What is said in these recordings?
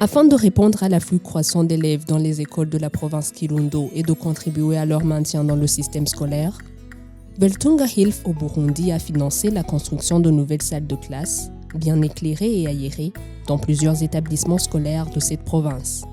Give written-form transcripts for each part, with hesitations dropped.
Afin de répondre à l'afflux croissant d'élèves dans les écoles de la province Kirundo et de contribuer à leur maintien dans le système scolaire, Welthungerhilfe au Burundi a financé la construction de nouvelles salles de classe, bien éclairées et aérées, dans plusieurs établissements scolaires de cette province.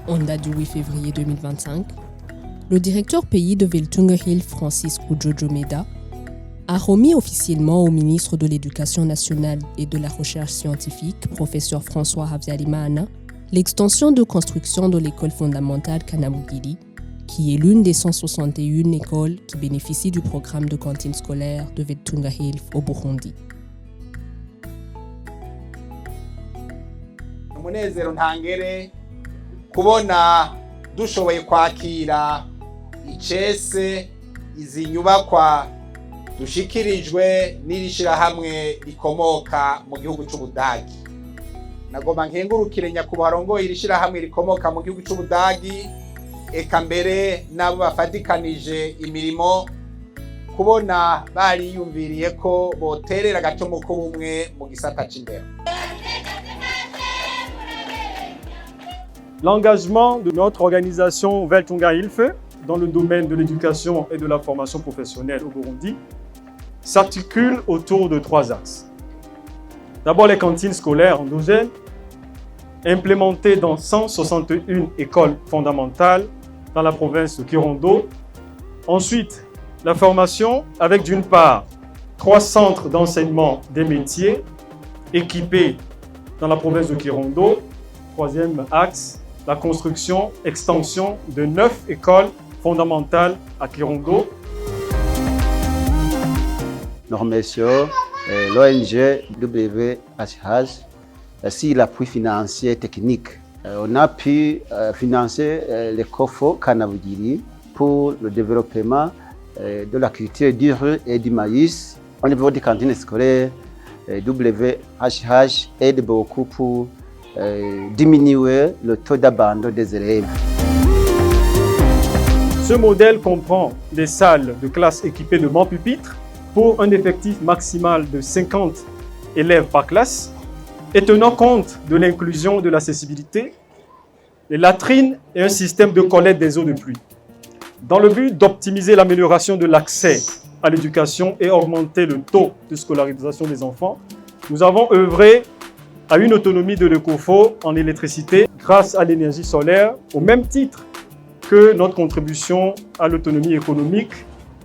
En date du 8 février 2025, le directeur pays de Welthungerhilfe, Francis Kujojomeda, a remis officiellement au ministre de l'Éducation nationale et de la recherche scientifique, professeur François Habyarimana, l'extension de construction de l'école fondamentale Kanabugiri, qui est l'une des 161 écoles qui bénéficient du programme de cantine scolaire de Welthungerhilfe au Burundi. Umunezero ntangere kubona dushoboye kwakira icese izi nyubakwa dushikirijwe n'irishirahamwe rikomoka mu gihugu c'Ubudagi. Nagomba nkengurukire nyakubahwa arongoye irishirahamwe rikomoka mu gihugu c'Ubudagi, eka mbere nabo bafadikanije imirimo kubona bariyumviriye ko boterera agacumu k'ubumwe mu gisata c'indero. L'engagement de notre organisation Welthungerhilfe dans le domaine de l'éducation et de la formation professionnelle au Burundi s'articule autour de 3 axes. D'abord, les cantines scolaires endogènes, implémentées dans 161 écoles fondamentales dans la province de Kirundo. Ensuite, la formation avec d'une part 3 centres d'enseignement des métiers équipés dans la province de Kirundo. Troisième axe, la construction, extension de 9 écoles fondamentales à Kirundo. Nous remercions l'ONG WHH sur l'appui financier technique. On a pu financer les COFO Kanabugiri pour le développement de la culture du riz et du maïs. Au niveau des cantines scolaires, WHH aide beaucoup pour diminuer le taux d'abandon des élèves. Ce modèle comprend des salles de classe équipées de bancs pupitres pour un effectif maximal de 50 élèves par classe et tenant compte de l'inclusion de l'accessibilité, les latrines et un système de collecte des eaux de pluie. Dans le but d'optimiser l'amélioration de l'accès à l'éducation et augmenter le taux de scolarisation des enfants, nous avons œuvré à une autonomie de l'ECOFO en électricité grâce à l'énergie solaire, au même titre que notre contribution à l'autonomie économique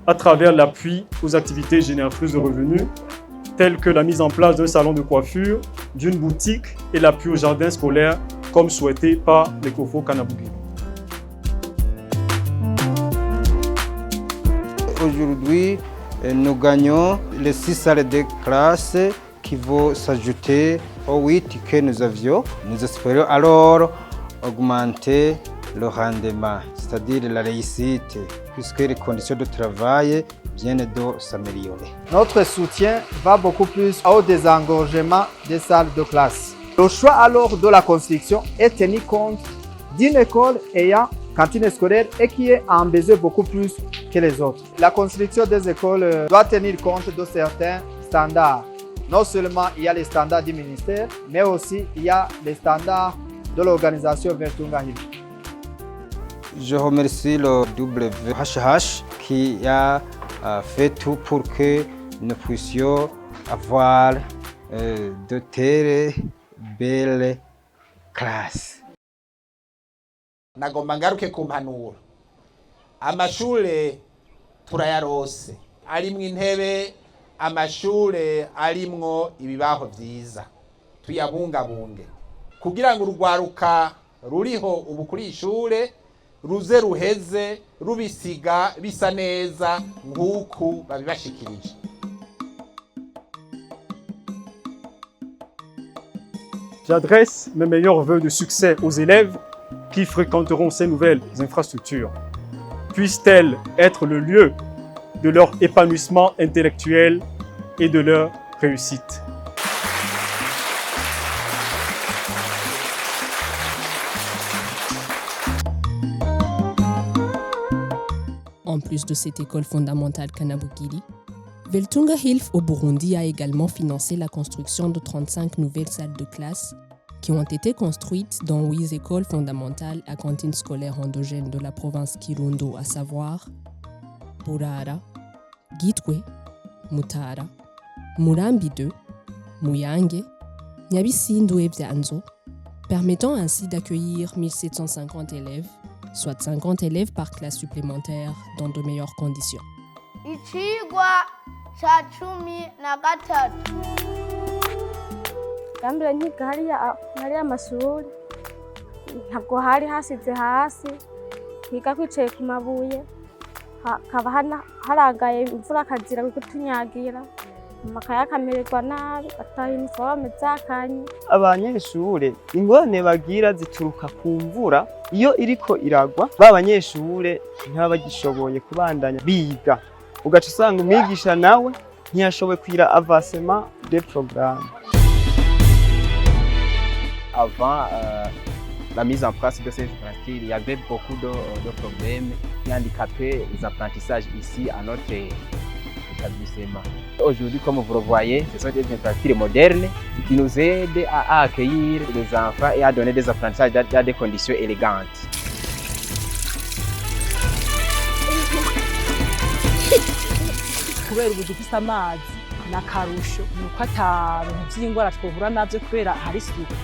à travers l'appui aux activités génératrices de revenus, telles que la mise en place d'un salon de coiffure, d'une boutique et l'appui au jardin scolaire, comme souhaité par l'ECOFO Kanabugiri. Aujourd'hui, nous gagnons les 6 salles de classe qui vont s'ajouter aux 8 que nous avions. Nous espérons alors augmenter le rendement, c'est-à-dire la réussite, puisque les conditions de travail viennent de s'améliorer. Notre soutien va beaucoup plus au désengorgement des salles de classe. Le choix alors de la construction est tenu compte d'une école ayant cantine scolaire et qui est en besoin beaucoup plus que les autres. La construction des écoles doit tenir compte de certains standards. Non seulement il y a les standards du ministère, mais aussi il y a les standards de l'organisation Welthungerhilfe. Je remercie le WHH qui a fait tout pour que nous puissions avoir de telles belles classes. Nagomba ngaruke ku mpanuro. Amashure turayarose, arimwo intebe, amashure arimwo ibibaho vyiza. Tuyabungabunge kugira ngo urugwaruka ruriho ubu kuri ishure ruze ruheze rubisiga bisa neza nk'uku babibashikirije. J'adresse mes meilleurs vœux de succès aux élèves qui fréquenteront ces nouvelles infrastructures. Puissent-elles être le lieu de leur épanouissement intellectuel et de leur réussite. en plus de cette école fondamentale Kanabugiri, Veltunga Hilf au Burundi a également financé la construction de 35 nouvelles salles de classe qui ont été construites dans 8 écoles fondamentales à cantine scolaire endogène de la province Kirundo, à savoir Burara, Gitwe, Mutara, Murambi 2, Muyange, Nyabisindu et Vyanzo, permettant ainsi d'accueillir 1750 élèves, soit 50 élèves par classe supplémentaire dans de meilleures conditions. Icigwa ca 13 Gambira nkiga hariya amashuri ntabwo hari hasize hasi twiga twicaye ku mabuye hakaba harangaye imvura akazira kutunyagira amakaye akamererwa nabi bataha iniforome zakanye. Abanyeshure ingorane bagira zituruka ku mvura iyo iriko iragwa b'abanyeshure ntibaba bagishoboye kubandanya biga ugaca usanga umwigisha nawe ntiyashoboye kwira avancement des programmes. Avant la mise en place de ces infrastructures, il y avait beaucoup de problèmes qui handicapaient les apprentissages ici à notre établissement. Aujourd'hui, comme vous le voyez, ce sont des infrastructures modernes qui nous aident à accueillir les enfants et à donner des apprentissages dans des conditions élégantes. Kubera ubu dufise amazi n'akarusho nuko ata bintu by'ingwara twovura navyo kubera hari isuku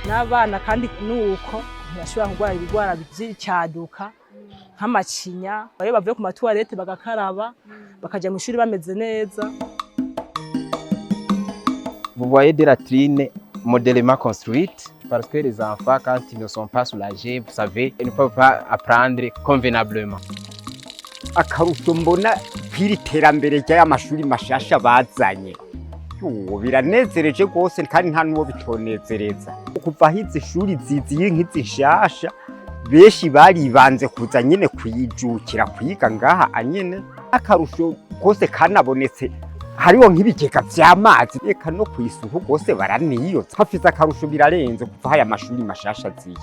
n'abana kandi nuko ntibashobora kurwara ibigwara by'icyaduka nk'amacinya bayo bavuye ku matuwarete bagakaraba bakaja mu ishuri bameze neza. Vous voyez des latrines modélement construites parce que les enfants, quand ils ne sont pas soulagés, vous savez, ils ne peuvent pas apprendre convenablement. Akarusho mbona kw'iri terambere ry'amashuri mashasha bazanye biranezereje rwose kandi nta n'uwo bitonezereza. Kuva aho izi shuri ziziye nk'izi nshasha benshi baribanze kuza nyene kuyijukira kwiga ngaha anyene. Akarusho kose kanabonetse hariho nk'ibigega vy'amazi eka no kw'isuku rwose baraniyoza. Hafize akarusho birarenze kuva aho aya mashuri mashasha aziye.